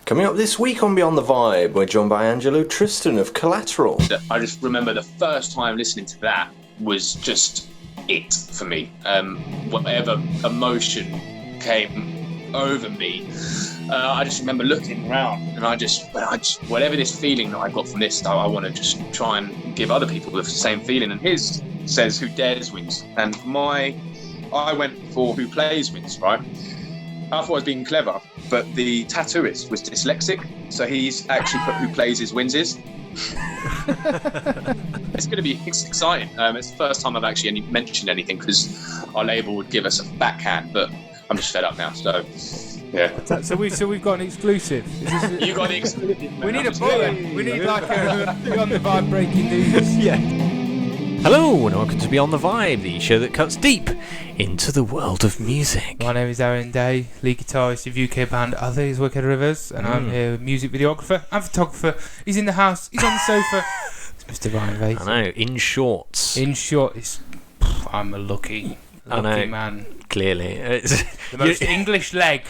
Coming up this week on Beyond the Vibe, we're joined by Angelo Tristan of Collateral. I just remember the first time listening to that was just it for me. Whatever emotion came over me, I just remember looking around and I just whatever this feeling that I got from this, I want to just try and give other people the same feeling. And his says who dares wins, and I went for who plays wins, right? I thought I was being clever, but the tattooist was dyslexic, so he's actually put who plays his wins is. It's going to be exciting. It's the first time I've actually mentioned anything because our label would give us a backhand, but I'm just fed up now. So, yeah. So we've got an exclusive. You got the exclusive. We need a bullet. We need like a Beyond the Vibe breaking news. Yeah. Hello and welcome to Beyond the Vibe, the show that cuts deep into the world of music. My name is Aaron Day, lead guitarist of UK band Others Wicked Rivers, and I'm here with music videographer and photographer. He's in the house, he's on the sofa. It's Mr. Ryan Vason. I know, in shorts. In short, I'm a lucky man. Clearly. It's the most English leg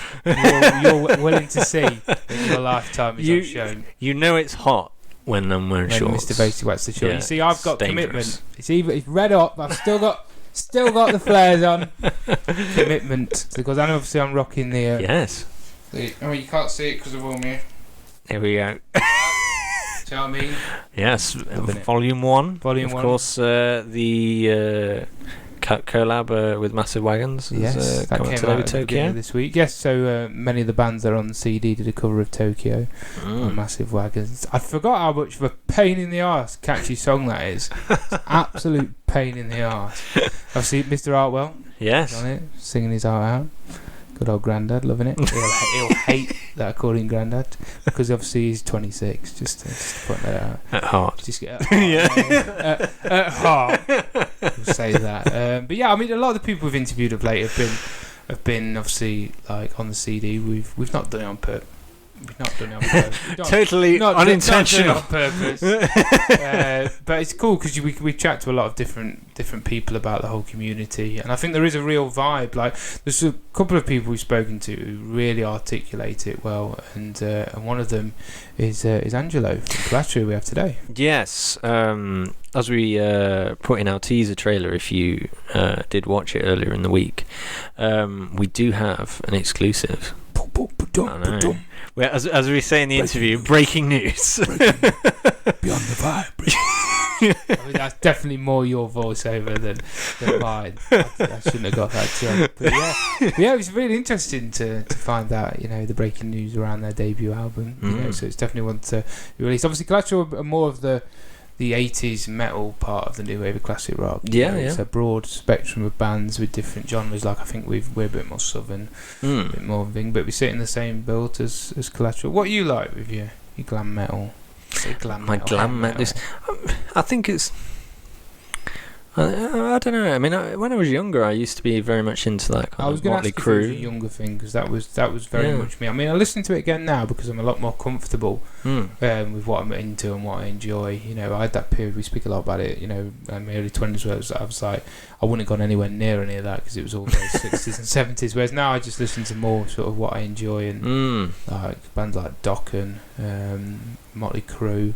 you're willing to see in your lifetime, as I've shown. You know it's hot when I'm wearing shorts. Mr. Vasey wets the short. Yeah, you see, I've got dangerous. Commitment. It's red hot, but I've still got the flares on. Commitment, because I know obviously I'm rocking the. Yes. You can't see it because of all me. Here we go. Do you know what I mean? Yes. Volume 1. Volume 1. Of course, the collab with Massive Wagons. Yes, that came out Tokyo this week. Yes, so many of the bands that are on the CD did a cover of Tokyo on Massive Wagons. I forgot how much of a pain in the arse catchy song that is. Absolute pain in the arse. I've seen Mr. Artwell. Yes. On it, singing his heart out. Good old Grandad, loving it. He'll hate that I call him Grandad because obviously he's 26. Just to point that out. At heart. Just at heart. Yeah. At heart. We'll say that. But yeah, I mean, a lot of the people we've interviewed of late have been obviously like on the CD. We've not done it on purpose. We've not done it on purpose. Totally unintentional. Not done it on purpose. But it's cool because we chat to a lot of different people about the whole community, and I think there is a real vibe. Like there's a couple of people we've spoken to who really articulate it well, and one of them is Angelo from Collateral we have today. Yes. As we put in our teaser trailer, if you did watch it earlier in the week, we do have an exclusive. I know. Well, as we say in the interview, breaking news. Beyond the Vibe. I mean, that's definitely more your voiceover than mine. I shouldn't have got that job. But yeah, it was really interesting to find out, the breaking news around their debut album. So it's definitely one to release. Obviously, Collateral are more of the 80s metal part of the new wave of classic rock. It's a broad spectrum of bands with different genres. Like I think we're a bit more southern, a bit more thing, but we sit in the same build as Collateral. What do you like with your glam metal? My glam metal. I think it's. I don't know. I mean, when I was younger, I used to be very much into that kind of Motley Crue. I was going to ask if it was a younger thing because that was very much me. I mean, I listen to it again now because I'm a lot more comfortable with what I'm into and what I enjoy. I had that period. We speak a lot about it. In my early 20s, where I was like, I wouldn't have gone anywhere near any of that because it was all those 60s and 70s. Whereas now I just listen to more sort of what I enjoy and like bands like Dokken, Motley Crue.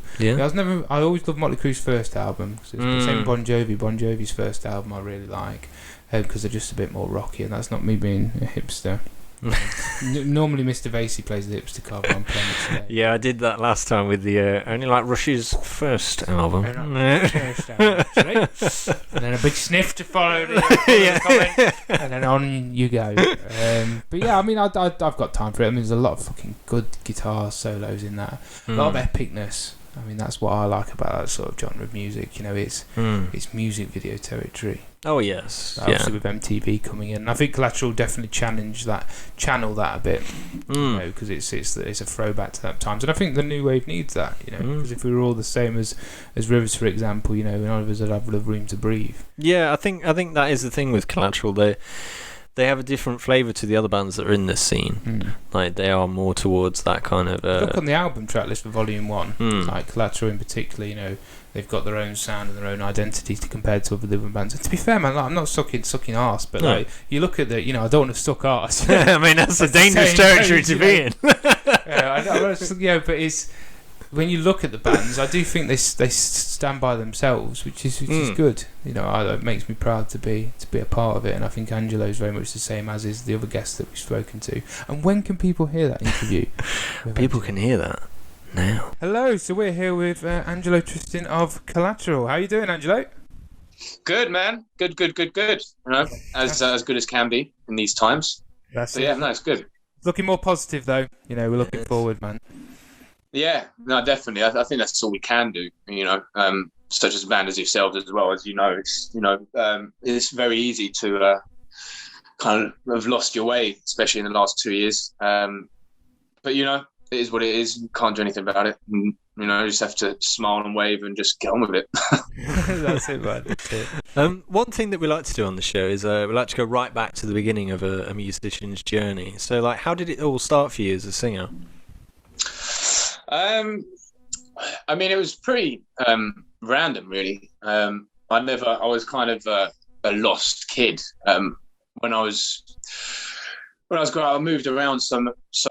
I always loved Motley Crue's first album because it's the same Bon Jovi. Bon Jovi's first album I really like because they're just a bit more rocky, and that's not me being a hipster. Normally Mr. Vasey plays the hipster card on Planet today. Yeah, I did that last time with the only like Rush's first album. And then a big sniff to follow the comment, and then on you go. But yeah, I mean, I've got time for it. I mean, there's a lot of fucking good guitar solos in that, a lot of epicness. I mean, that's what I like about that sort of genre of music. It's music video territory. Oh yes, obviously with MTV coming in, and I think Collateral definitely channel that a bit, because it's a throwback to that times, and I think the new wave needs that, because if we were all the same as Rivers, for example, none of us would have the room to breathe. Yeah, I think that is the thing with Collateral. They have a different flavour to the other bands that are in this scene. Like they are more towards that kind of. Look on the album track list for Volume 1, like Collateral in particular. they've got their own sound and their own identity compared to other living bands. And to be fair, man, like, I'm not sucking arse, but like you look at the, I don't want to suck arse. I mean, that's a dangerous territory to be in. But it's when you look at the bands, I do think they stand by themselves, which is good. It makes me proud to be a part of it, and I think Angelo is very much the same as is the other guests that we've spoken to. And when can people hear that interview? People can hear that now. Hello, so we're here with Angelo Tristan of Collateral. How are you doing, Angelo? Good, man. Good. As good as can be in these times. That's it. Yeah, no, it's good. Looking more positive though. We're looking forward, man. Yeah, no, definitely. I think that's all we can do. Such as band as yourselves as well, as it's very easy to kind of have lost your way, especially in the last 2 years. But it is what it is. You can't do anything about it. And, you just have to smile and wave and just get on with it. That's it, man. That's it. One thing that we like to do on the show is we like to go right back to the beginning of a musician's journey. So, like, how did it all start for you as a singer? I mean, it was pretty random, really. I was kind of a lost kid. When I was growing up, I moved around so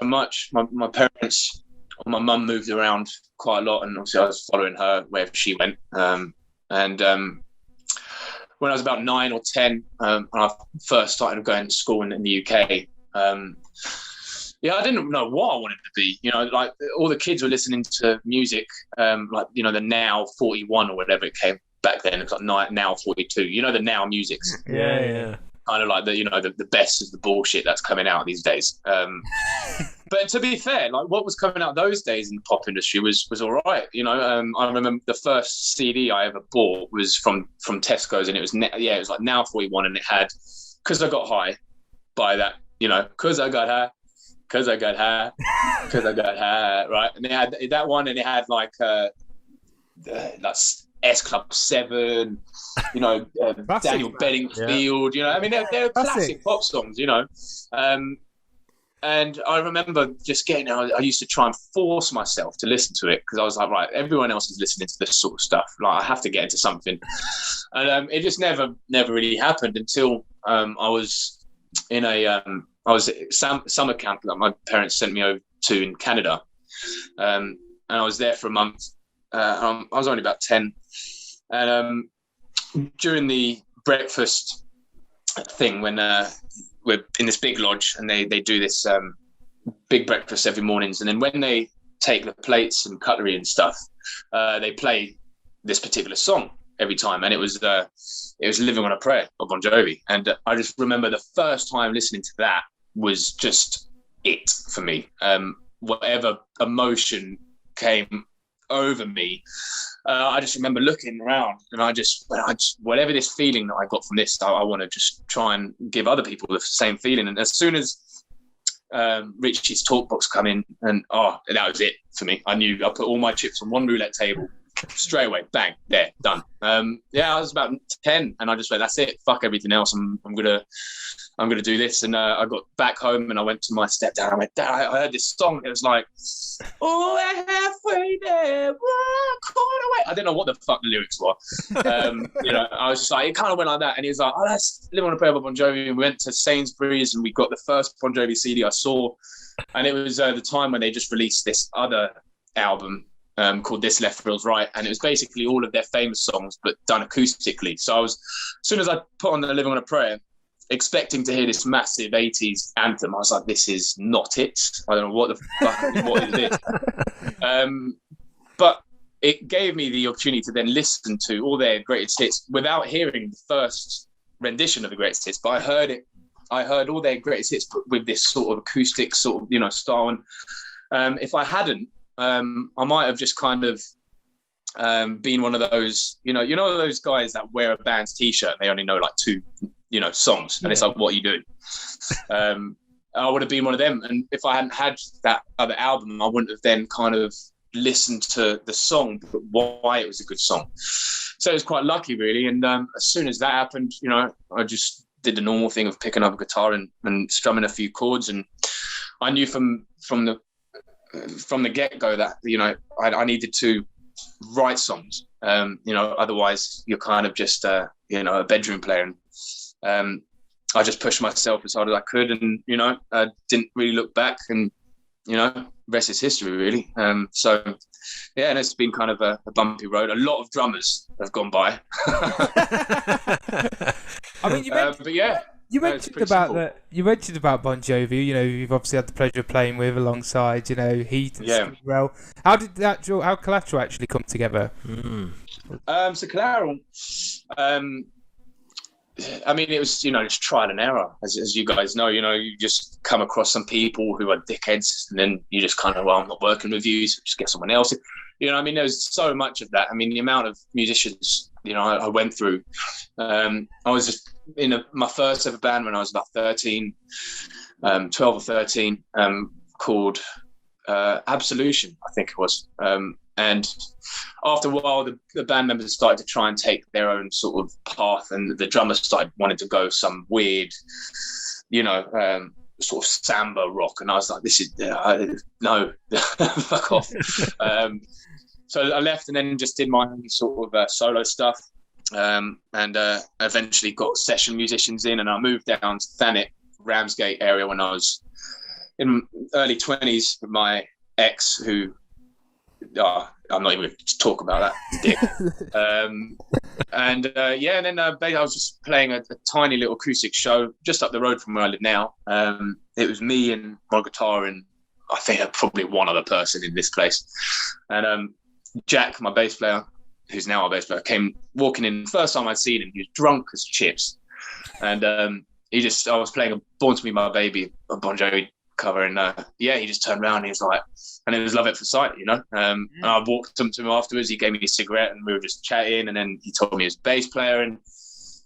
much. My parents, or my mum, moved around quite a lot, and obviously I was following her wherever she went. And when I was about 9 or 10, when I first started going to school in the UK, I didn't know what I wanted to be. Like all the kids were listening to music, like the Now 41 or whatever it came back then. It was like Now 42. The Now musics. Yeah. Kind of like the best of the bullshit that's coming out these days. But to be fair, like what was coming out those days in the pop industry was all right. I remember the first CD I ever bought was from Tesco's, and it was it was like Now 41, and it had "Cause I Got High" by that. "Cause I got high. Cause I got high, cause I got high," right? And they had that one, and it had like that's S Club 7, Daniel Bedingfield. I mean, they're classic pop songs, and I remember just I used to try and force myself to listen to it because I was like, right, everyone else is listening to this sort of stuff. Like, I have to get into something, and it just never really happened until I was in I was at summer camp that my parents sent me over to in Canada, and I was there for a month. I was only about 10, and during the breakfast thing, when we're in this big lodge, and they do this big breakfast every mornings, and then when they take the plates and cutlery and stuff, they play this particular song every time, and it was "Living on a Prayer" of Bon Jovi, and I just remember the first time listening to that was just it for me. Whatever emotion came over me, I just remember looking around, and I just whatever this feeling that I got from this, I want to just try and give other people the same feeling. And as soon as Richie's talk box come in, and that was it for me. I knew I put all my chips on one roulette table. Straight away, bang, there, done. I was about 10, and I just went, that's it, fuck everything else. I'm gonna do this. And I got back home, and I went to my stepdad. I went, Dad, I heard this song. It was like, "Oh, halfway there, quarter away." I didn't know what the fuck the lyrics were. I was just like, it kind of went like that. And he was like, "Oh, let's Live on a Prayer by Bon Jovi." And we went to Sainsbury's, and we got the first Bon Jovi CD I saw, and it was the time when they just released this other album called "This Left Feels Right," and it was basically all of their famous songs but done acoustically. So as soon as I put on the "Living on a Prayer," expecting to hear this massive 80s anthem, I was like, this is not it. I don't know what the fuck what is this. But it gave me the opportunity to then listen to all their greatest hits without hearing the first rendition of the greatest hits. But I heard all their greatest hits with this sort of acoustic sort of style. And if I hadn't, I might have just kind of been one of those, those guys that wear a band's t-shirt. They only know like 2, songs, and it's like, what are you doing? I would have been one of them. And if I hadn't had that other album, I wouldn't have then kind of listened to the song, but why it was a good song. So it was quite lucky, really. And as soon as that happened, I just did the normal thing of picking up a guitar and strumming a few chords. And I knew from the get-go that I needed to write songs. Otherwise you're kind of just a bedroom player. And I just pushed myself as hard as I could, and I didn't really look back, and rest is history, really. And it's been kind of a bumpy road. A lot of drummers have gone by. I mean, you mentioned about that. You mentioned about Bon Jovi. You've obviously had the pleasure of playing with alongside, Heat and Skid Row. How did how Collateral actually come together? So Collateral, it was just trial and error, as you guys know. You just come across some people who are dickheads, and then you just kind of, I'm not working with you, so just get someone else. There was so much of that. The amount of musicians I went through. I was just in my first ever band when I was about 13, 12 or 13, called Absolution, I think it was. And after a while, the band members started to try and take their own sort of path, and the drummer started wanting to go some weird, sort of samba rock. And I was like, this is, no, fuck off. So I left and then just did my own sort of solo stuff, and eventually got session musicians in, and I moved down to Thanet, Ramsgate area when I was in early 20s with my ex, who I'm not even going to talk about that dick. And then I was just playing a tiny little acoustic show just up the road from where I live now. It was me and my guitar and I think probably one other person in this place. And Jack, my bass player, who's now our bass player, came walking in. First time I'd seen him, he was drunk as chips. And I was playing a Born to Be My Baby, a Bon Jovi cover, and he just turned around and he was like, and it was love at first sight, and I walked up to him afterwards. He gave me a cigarette and we were just chatting, and then he told me he was a bass player, and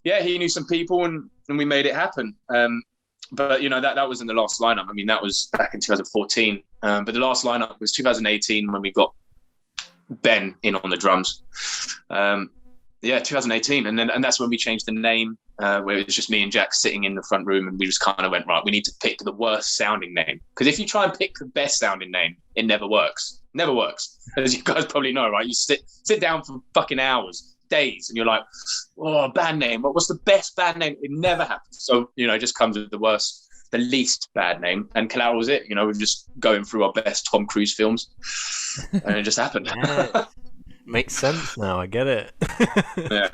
he knew some people, and we made it happen. But that wasn't the last lineup. That was back in 2014, but the last lineup was 2018 when we got Ben in on the drums. 2018, and that's when we changed the name, where it was just me and Jack sitting in the front room, and we just kind of went, right, we need to pick the worst sounding name, because if you try and pick the best sounding name, it never works, as you guys probably know, right? You sit down for fucking hours, days, and you're like, oh, band name, what's the best band name? It never happens. So it just comes with the least bad name, and Collateral was it. We're just going through our best Tom Cruise films, and it just happened. Yeah. Makes sense now. I get it. Yeah.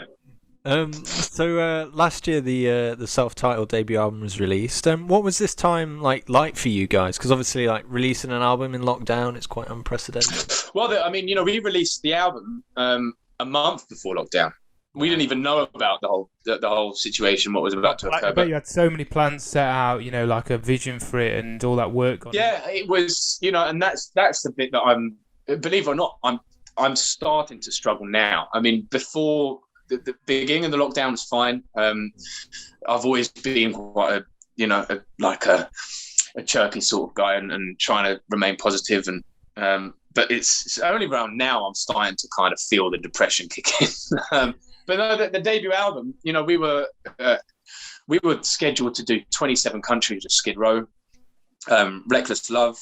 So last year the self-titled debut album was released. What was this time like for you guys? Because obviously, releasing an album in lockdown, it's quite unprecedented. Well, we released the album a month before lockdown. We didn't even know about the whole situation, what was about to occur. I bet you had so many plans set out, like a vision for it and all that work. It was, and that's the bit that believe it or not, I'm starting to struggle now. Before the beginning of the lockdown was fine. I've always been quite a chirpy sort of guy and trying to remain positive. And but it's only around now I'm starting to kind of feel the depression kick in. But no, the debut album, we were scheduled to do 27 countries of Skid Row, Reckless Love,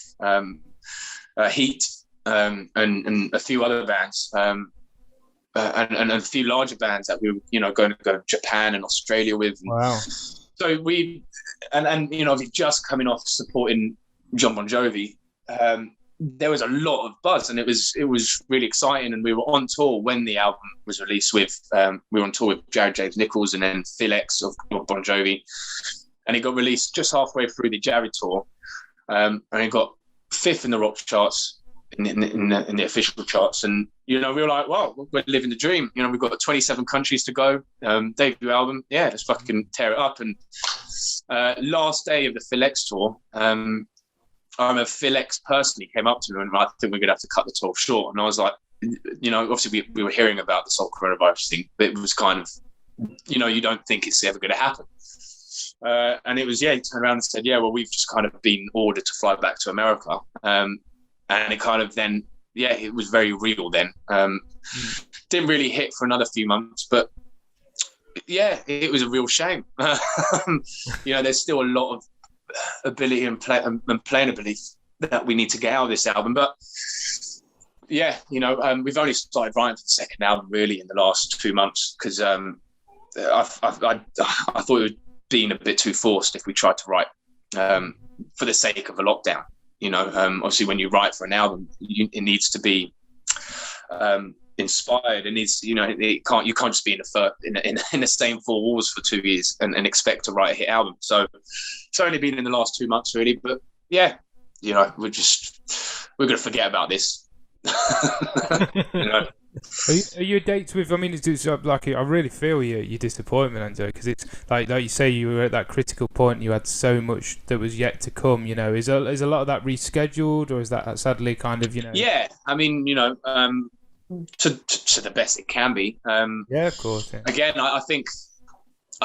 Heat. And a few other bands, and a few larger bands that we were, going to go to Japan and Australia with. Wow! So we just coming off supporting Jon Bon Jovi, there was a lot of buzz, and it was really exciting. And we were on tour when the album was released. We were on tour with Jared James Nichols and then Phil X of Bon Jovi, and it got released just halfway through the Jared tour, and it got 5th in the rock charts. In the official charts, and we were like, well, we're living the dream. We've got 27 countries to go. Debut album, let's fucking tear it up. And last day of the Phil X tour, I remember Phil X personally came up to me and I think we're gonna have to cut the tour short. And I was like, obviously we were hearing about this whole coronavirus thing, but it was kind of, you don't think it's ever gonna happen. And it was, he turned around and said, well, we've just kind of been ordered to fly back to America. And it kind of then, it was very real then. Didn't really hit for another few months, but it was a real shame. There's still a lot of ability and playing ability that we need to get out of this album. But, yeah, we've only started writing for the second album really in the last 2 months because I thought it would be a bit too forced if we tried to write for the sake of a lockdown. Obviously when you write for an album, it needs to be inspired. It needs, you can't just be in the same four walls for 2 years and expect to write a hit album. So it's only been in the last 2 months really, but yeah, we're gonna forget about this. Are your dates with? I mean, it's like I really feel your disappointment, Angelo, because it's like you say, you were at that critical point. You had so much that was yet to come. Is a lot of that rescheduled, or is that sadly kind of Yeah, I mean, to the best it can be. Yeah, of course. Yeah. Again, I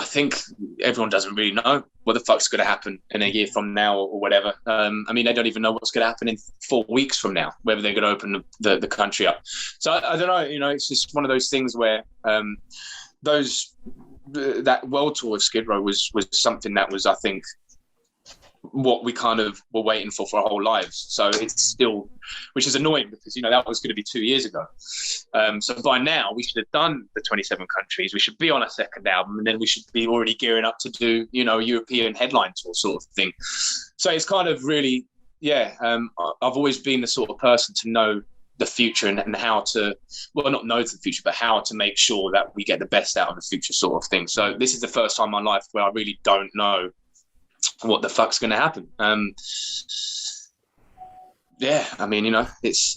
think everyone doesn't really know what the fuck's going to happen in a year from now or whatever. I mean, they don't even know what's going to happen in 4 weeks from now, whether they're going to open the country up. So I don't know. It's just one of those things where that world tour of Skid Row was something that was, I think, what we kind of were waiting for our whole lives. So it's still, which is annoying because that was going to be 2 years ago. So by now we should have done the 27 countries. We should be on a second album, and then we should be already gearing up to do a European headline tour sort of thing. So it's kind of really, I've always been the sort of person to know the future and how to, well, not know the future, but how to make sure that we get the best out of the future sort of thing. So this is the first time in my life where I really don't know what the fuck's going to happen. I mean, it's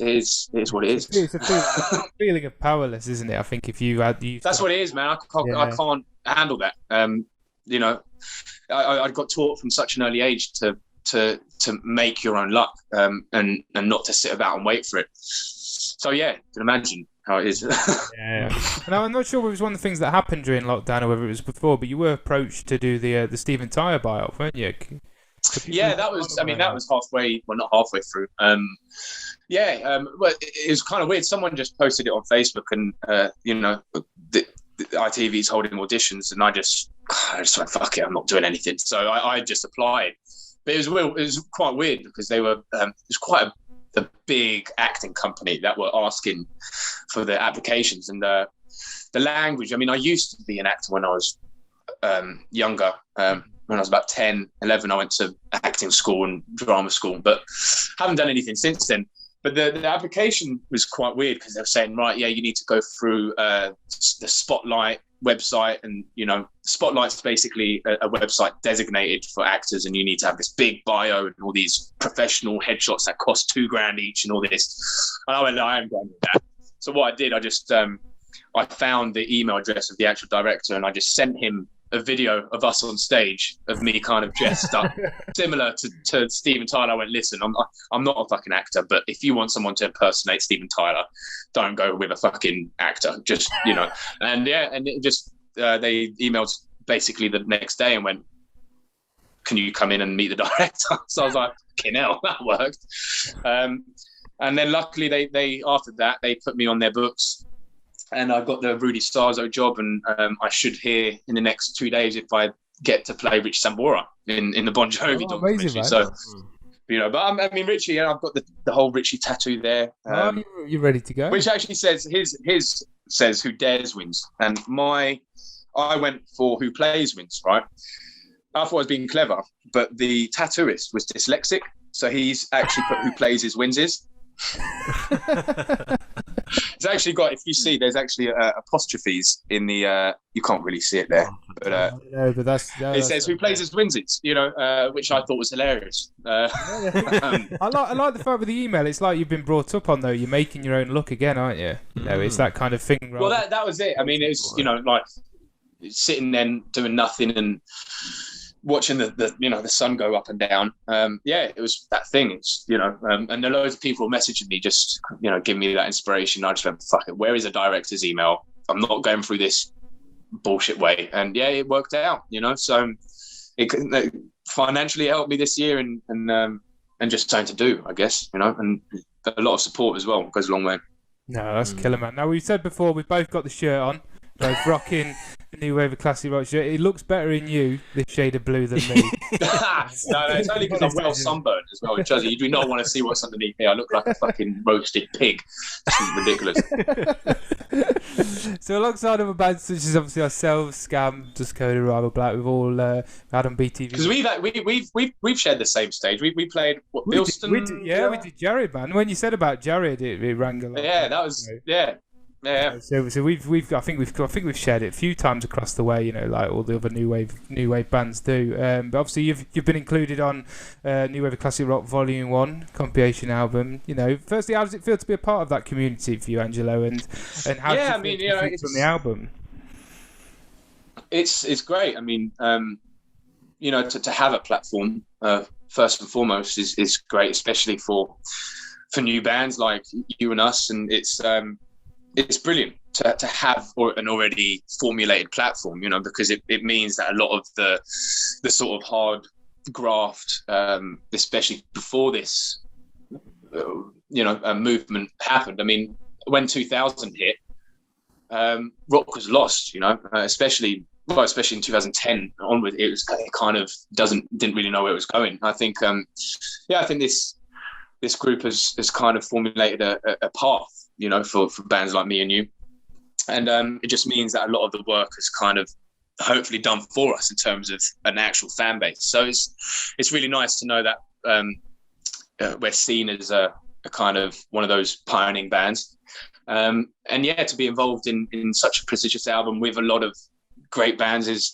what it is. It's a feeling of powerless, isn't it? I think if you had that's what it is, man. I can't handle that. I got taught from such an early age to make your own luck, and not to sit about and wait for it. So yeah, you can imagine how it is. Yeah. And I'm not sure if it was one of the things that happened during lockdown or whether it was before, but you were approached to do the Steven Tyler buy-off, weren't you? Yeah, that was halfway, well, not halfway through. Well, it was kind of weird. Someone just posted it on Facebook, and the ITV's holding auditions, and I just went, fuck it, I'm not doing anything. So I just applied. But it was quite weird because they were it was quite a big acting company that were asking for the applications, and the language. I mean, I used to be an actor when I was younger. When I was about 10, 11, I went to acting school and drama school, but haven't done anything since then. But the application was quite weird because they were saying, right, yeah, you need to go through the Spotlight website, and Spotlight's basically a website designated for actors, and you need to have this big bio and all these professional headshots that cost $2,000 each and all this. And I went, no, I am going with that. So what I did, I just I found the email address of the actual director, and I just sent him a video of us on stage, of me kind of dressed up similar to Steven Tyler. I went, listen, I'm not a fucking actor, but if you want someone to impersonate Steven Tyler, don't go with a fucking actor. Just, and it just, they emailed basically the next day and went, can you come in and meet the director? So I was like, fucking hell, that worked. And then luckily they after that, they put me on their books, and I got the Rudy Sarzo job, and I should hear in the next 2 days if I get to play Richie Sambora in the Bon Jovi documentary. Amazing, so, but I mean, Richie, I've got the whole Richie tattoo there. You're ready to go? Which actually says, his says who dares wins. And I went for who plays wins, right? I thought I was being clever, but the tattooist was dyslexic. So he's actually put who plays his wins is. It's actually got, if you see, there's actually apostrophes in the you can't really see it there, but it says who plays his wins it, which I thought was hilarious. I like the fact with the email, it's like you've been brought up on, though. You're making your own look again, aren't you? It's that kind of thing. Well, that was it. I mean, it's like sitting there doing nothing and watching the sun go up and down. It was that thing. It's and there are loads of people messaging me, just giving me that inspiration. I just went, fuck it, where is a director's email? I'm not going through this bullshit way. And it worked out. So it financially helped me this year, and just something to do, I guess. And a lot of support as well goes a long way. No, that's killer, man. Now, we've said before, we've both got the shirt on, both rocking new wave of classic rock shirt. It looks better in you, this shade of blue, than me. No, it's only because I'm well sunburned as well. Juzzy, you do not want to see what's underneath me. I look like a fucking roasted pig. This is ridiculous. So alongside other bands such as obviously ourselves, Scam, Just Cody, Rival Black, we've all had on BTV. Because we've shared the same stage. We played what, Bilston? We did Jared, man. When you said about Jared, it rang a lot. Yeah, that was yeah. So I think we've shared it a few times across the way, you know, like all the other new wave bands do. But obviously you've been included on New Wave of Classic Rock Volume 1 compilation album. You know, firstly, how does it feel to be a part of that community for you, Angelo? And how does it feel from the album? It's great. I mean, you know, to have a platform first and foremost is great, especially for new bands like you and us, and it's brilliant to have an already formulated platform, you know, because it means that a lot of the sort of hard graft, especially before this, you know, movement happened. I mean, when 2000 hit, rock was lost, you know, especially in 2010 onward. It kind of didn't really know where it was going. I think, I think this group has kind of formulated a path, you know, for bands like me and you. And it just means that a lot of the work is kind of hopefully done for us in terms of an actual fan base. So it's really nice to know that we're seen as a kind of one of those pioneering bands. And yeah, to be involved in such a prestigious album with a lot of great bands is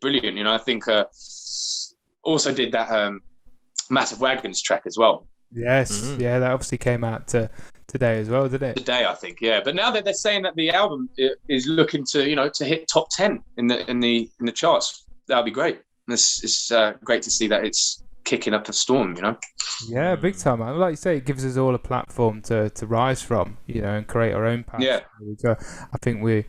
brilliant. You know, I think also did that Massive Wagons track as well. Yes, yeah, that obviously came out today as well, didn't it? Today, I think, yeah. But now that they're saying that the album is looking to, you know, to hit top 10 in the charts, that'll be great. It's great to see that it's kicking up a storm, you know. Yeah, big time, man. Like you say, it gives us all a platform to rise from, you know, and create our own path. Yeah. Which I think we're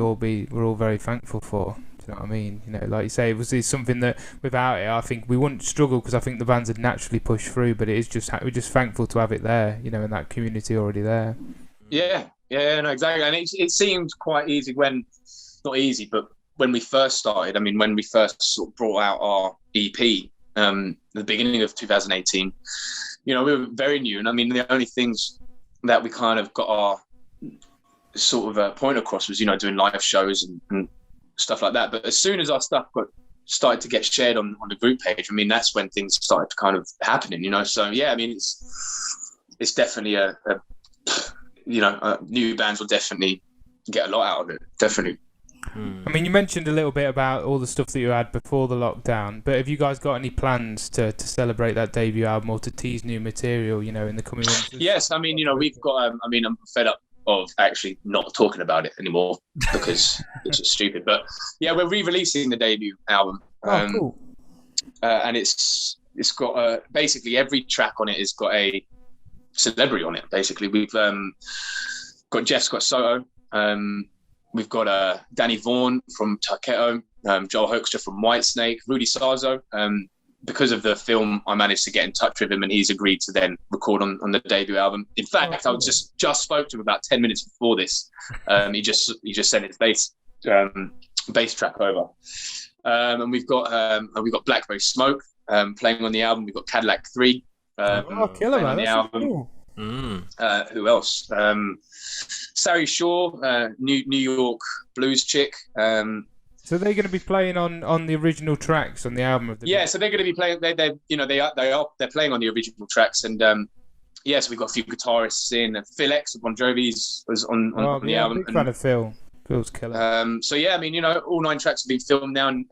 all very thankful for. You know what I mean? You know, like you say, it was something that without it, I think we wouldn't struggle, because I think the bands would naturally push through. But it is just we're just thankful to have it there, you know, and that community already there. Yeah, no, exactly. And it seemed quite easy not easy, but when we first started. I mean, when we first sort of brought out our EP, at the beginning of 2018, you know, we were very new, and I mean, the only things that we kind of got our sort of point across was, you know, doing live shows and stuff like that. But as soon as our stuff started to get shared on the group page, I mean, that's when things started kind of happening, you know. So yeah, I mean, it's definitely new bands will definitely get a lot out of it, definitely. I mean, you mentioned a little bit about all the stuff that you had before the lockdown, but have you guys got any plans to celebrate that debut album or to tease new material, you know, in the coming months? Yes, I mean, you know, we've got I mean, I'm fed up of actually not talking about it anymore because it's just stupid. But yeah, we're re-releasing the debut album. Cool. And it's got basically every track on it has got a celebrity on it. Basically, we've got Jeff Scott Soto. We've got Danny Vaughan from Tarketo, Joel Hoekstra from Whitesnake, Rudy Sarzo. Because of the film, I managed to get in touch with him, and he's agreed to then record on the debut album. In fact, I just spoke to him about 10 minutes before this. He just sent his bass track over, and we've got Blackberry Smoke playing on the album. We've got Cadillac 3 killer, man. on the That's album. Cool. Who else? Sari Shaw, New York blues chick. So they're going to be playing on the original tracks on the album of the so they're going to be playing. They're playing on the original tracks, and so we've got a few guitarists in. Phil X of Bon Jovi's was on the album. Big fan of Phil. Phil's killer. So yeah, I mean, you know, all 9 tracks have been filmed now, and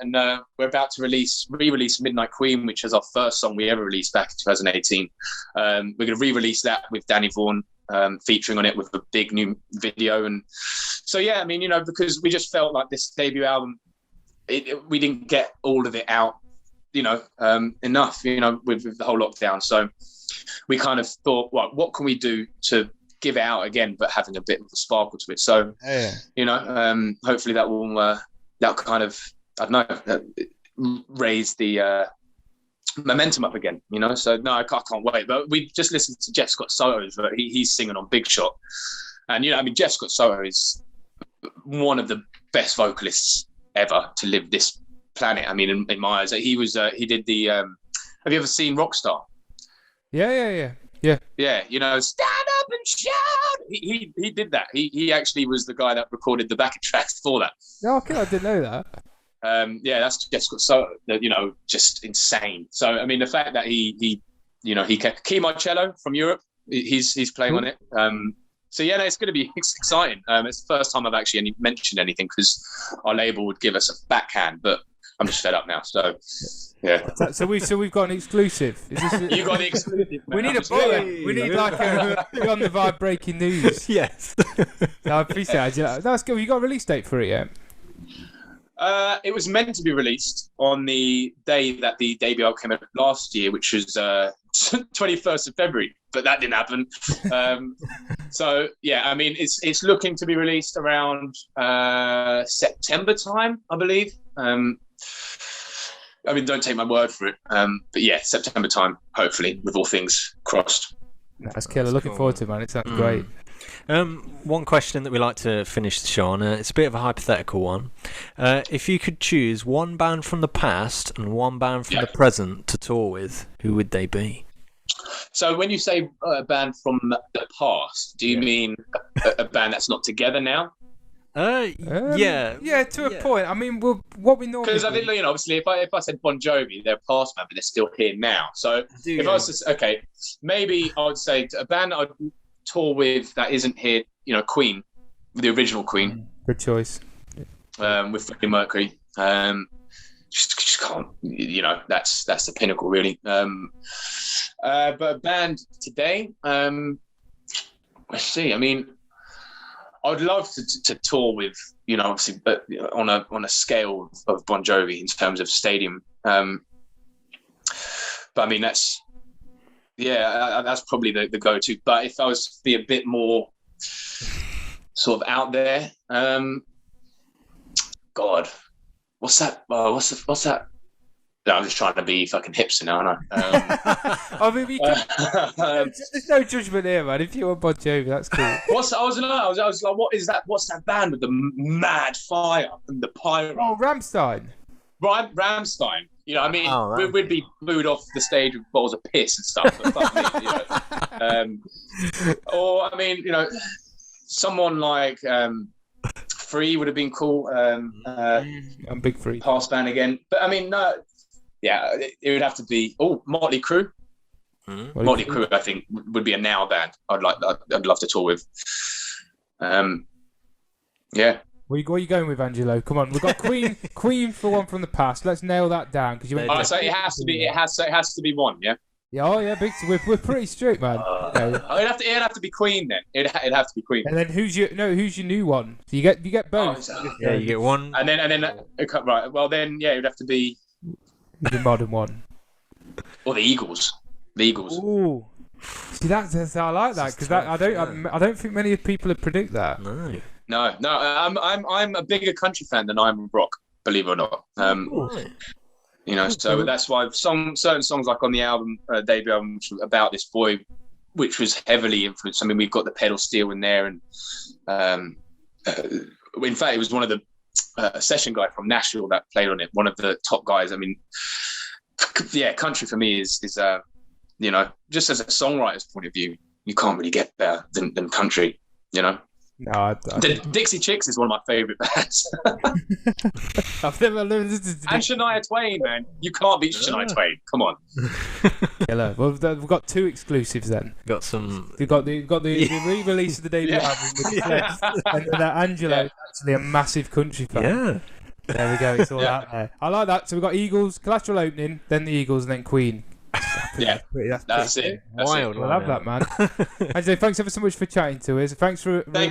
we're about to re-release Midnight Queen, which is our first song we ever released back in 2018. We're going to re-release that with Danny Vaughan featuring on it with a big new video, and so yeah, I mean, you know, because we just felt like this debut album, we didn't get all of it out, you know, enough, you know, with the whole lockdown. So we kind of thought, well, what can we do to give it out again, but having a bit of a sparkle to it? So, you know, hopefully that will kind of, I don't know, raise the momentum up again, you know. So no, I can't wait. But we just listened to Jeff Scott Soto's, he's singing on Big Shot, and you know, I mean, Jeff Scott Soto is one of the best vocalists ever to live this planet. I mean, in my eyes, he did the. Have you ever seen Rockstar? Yeah. Yeah, stand up and shout. He did that. He actually was the guy that recorded the backing tracks for that. No, okay, I didn't know that. That's just so just insane. So I mean, the fact that he kept Key Marcello from Europe, he's playing on it. So yeah, no, it's going to be exciting. It's the first time I've actually mentioned anything because our label would give us a backhand, but I'm just fed up now. So yeah. So we've got an exclusive. Is this You got the exclusive. we need a bullet. We need like a on the vibe breaking news. Yes. No, I appreciate it. That's good. You got a release date for it yet? It was meant to be released on the day that the debut album came out last year, which was 21st of February, but that didn't happen. So yeah, I mean, it's looking to be released around September time, I believe. I mean, don't take my word for it, but yeah, September time, hopefully, with all things crossed. That's killer. Looking forward to it, man. It sounds great. One question that we like to finish the show on, it's a bit of a hypothetical one. If you could choose one band from the past and one band from the present to tour with, who would they be? So when you say a band from the past, do you mean a band that's not together now? Yeah, to a point. I mean, what we normally because I think obviously if I said Bon Jovi, they're past band, but they're still here now. So if I was to, maybe I would say a band that I'd tour with that isn't here, Queen, the original Queen. Good choice. With Freddie Mercury. Just can't, that's the pinnacle really. But a band today, let's see. I mean, I'd love to tour with, obviously, but on a scale of Bon Jovi in terms of stadium. But I mean, that's probably the go-to. But if I was to be a bit more sort of out there, God, what's that? What's that? No, I'm just trying to be fucking hipster now, aren't I? I mean, there's no judgment here, man. If you want Bon Jovi, that's cool. I was like, what is that? What's that band with the mad fire and the pyro? Oh, Rammstein. Rammstein. We'd be booed off the stage with bottles of piss and stuff. But fuck me, Or I mean, someone like Free would have been cool. I'm big Free. Past band again, but I mean, no. Yeah, it would have to be Motley Crue. Motley Crue, I think, would be a now band. I'd love to tour with. Yeah. What are you going with, Angelo? Come on, we've got Queen for one from the past. Let's nail that down because you. So it has to be one, yeah. Yeah, big. We're pretty strict, man. It'd have to be Queen then. It'd have to be Queen. And then who's your new one? So you get both. You get one. And then right. Well then, it'd have to be the modern one. Or the Eagles. Ooh. See, that's I like that because I don't think many people would predict that. No. I'm a bigger country fan than I'm rock. Believe it or not. So that's why certain songs like on the album, debut album, which was about this boy, which was heavily influenced. I mean, we've got the pedal steel in there, and in fact, it was one of the session guy from Nashville that played on it. One of the top guys. I mean, country for me is just as a songwriter's point of view, you can't really get better than country. No, the Dixie Chicks is one of my favourite bands. I've never listened to and Shania Twain, man. You can't beat Shania Twain. Come on. Hello. Well, we've got two exclusives then. We've got the re-release of the debut album with the and Angelo is actually a massive country fan. Yeah. There we go. It's all out there. I like that. So we've got Eagles, Collateral opening, then the Eagles, and then Queen. That's it. Wild. I love that, man. Angelo, thanks ever so much for chatting to us. Thank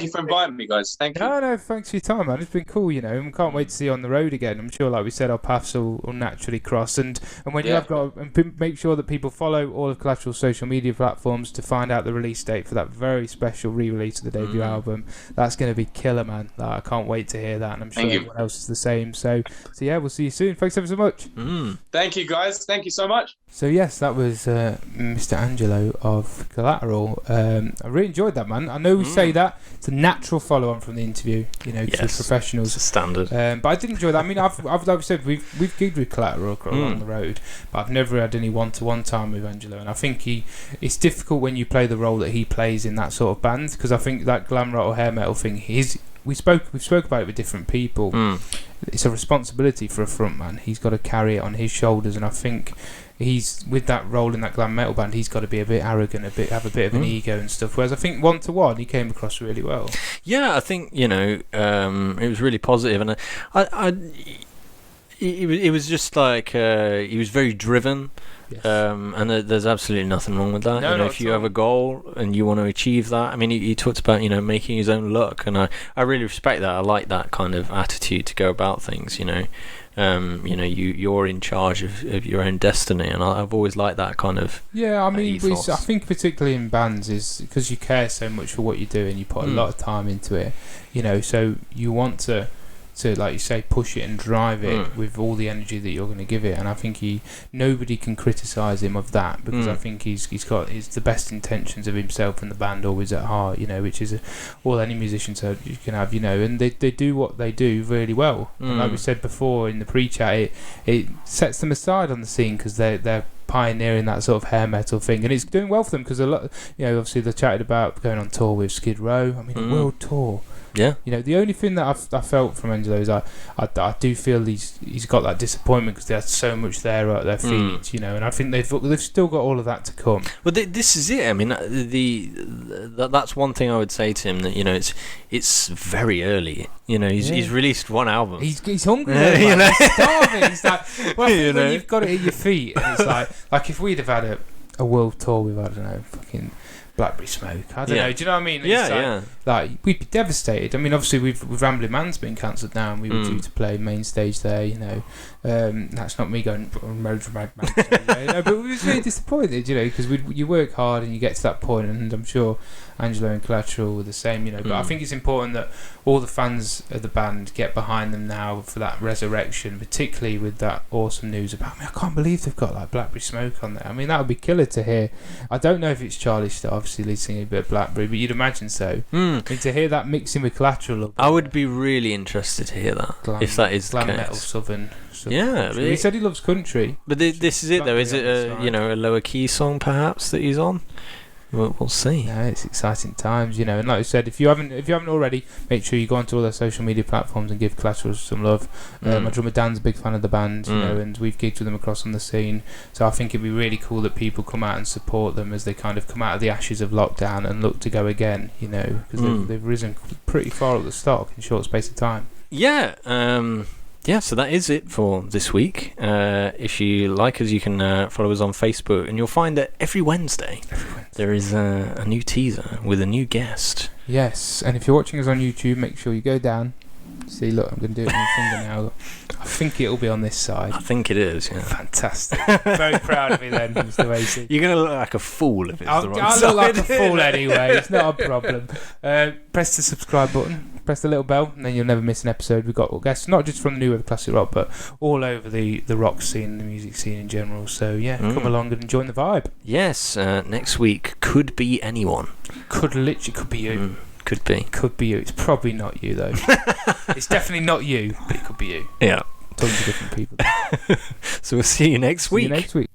you for inviting me, guys. Thank you. No, thanks for your time, man. It's been cool, and we can't wait to see you on the road again. I'm sure, like we said, our paths will naturally cross. And when you have got, make sure that people follow all of Collateral's social media platforms to find out the release date for that very special re-release of the debut album. That's going to be killer, man. I can't wait to hear that, and I'm sure everyone else is the same. So yeah, we'll see you soon. Thanks ever so much. Thank you, guys. Thank you so much. So yes, that was was Mr. Angelo of Collateral. I really enjoyed that, man. I know we say that it's a natural follow-on from the interview, you know, to professionals. It's a standard. But I did enjoy that. I mean, I've like we said, we've gigged with Collateral along the road, but I've never had any one-to-one time with Angelo, and I think it's difficult when you play the role that he plays in that sort of band, because I think that glam rock or hair metal thing, we've spoke about it with different people. It's a responsibility for a frontman. He's got to carry it on his shoulders, and I think he's with that role in that glam metal band. He's got to be a bit arrogant, have a bit of an ego and stuff. Whereas I think one-to-one, he came across really well. Yeah, I think it was really positive, and it was just like he was very driven. Yes. And there's absolutely nothing wrong with that. No, if you have a goal and you want to achieve that, I mean, he talked about making his own luck, and I really respect that. I like that kind of attitude to go about things. You're in charge of your own destiny, and I've always liked that kind of. Yeah, I mean, I think particularly in bands is because you care so much for what you do and you put a lot of time into it. So you want to like you say, push it and drive it with all the energy that you're going to give it, and I think nobody can criticise him of that, because I think he's got the best intentions of himself and the band always at heart, which is all any musician you can have, and they do what they do really well. And like we said before in the pre-chat, it sets them aside on the scene because they're pioneering that sort of hair metal thing, and it's doing well for them because a lot, obviously they chatted about going on tour with Skid Row. I mean, a world tour. Yeah. The only thing that I felt from Angelo is I do feel he's got that disappointment because there's so much there at their feet, and I think they've still got all of that to come. Well, this is it. I mean, that's one thing I would say to him, that it's very early. He's released one album. He's hungry. He's starving. He's like, well, I think when you've got it at your feet, and it's like if we'd have had a world tour with, I don't know, fucking Blackberry Smoke, I don't know, do you know what I mean? Like we'd be devastated. I mean, obviously with Rambling Man's been cancelled now, and we were due to play main stage there. That's not me going road from Mad Man. But we was really disappointed, because you work hard and you get to that point, and I'm sure Angelo and Collateral were the same, But I think it's important that all the fans of the band get behind them now for that resurrection, particularly with that awesome news about. I can't believe they've got like Blackberry Smoke on there. I mean, that would be killer to hear. I don't know if it's Charlie still, obviously lead singing a bit of Blackberry, but you'd imagine so. I mean, to hear that mixing with Collateral, I would be really interested to hear that, if that is the case. Metal southern. Yeah, he said he loves country. But this is it though. Is it a lower key song perhaps that he's on? We'll see. No, it's exciting times, and like I said, if you haven't already, make sure you go onto all their social media platforms and give Collateral some love. My drummer Dan's a big fan of the band, and we've gigged with them across on the scene. So I think it'd be really cool that people come out and support them as they kind of come out of the ashes of lockdown and look to go again, because they've risen pretty far up the stock in a short space of time. Yeah. So that is it for this week. If you like us, you can follow us on Facebook, and you'll find that every Wednesday there is a new teaser with a new guest. Yes, and if you're watching us on YouTube, make sure you go down. See, look, I'm going to do it with my finger now. I think it'll be on this side. I think it is, yeah. Fantastic. Very proud of me then, Mr. Macy. You're going to look like a fool if it's the wrong I'll side. look like a fool anyway. It's not a problem. Press the subscribe button. Press the little bell, and then you'll never miss an episode. We've got guests, not just from the New Wave Classic Rock, but all over the rock scene, the music scene in general. So, come along and join the vibe. Yes, next week could be anyone. Could be you. Could be. Could be you. It's probably not you, though. It's definitely not you, but it could be you. Yeah. Tons of different people. So we'll see you next week. See you next week.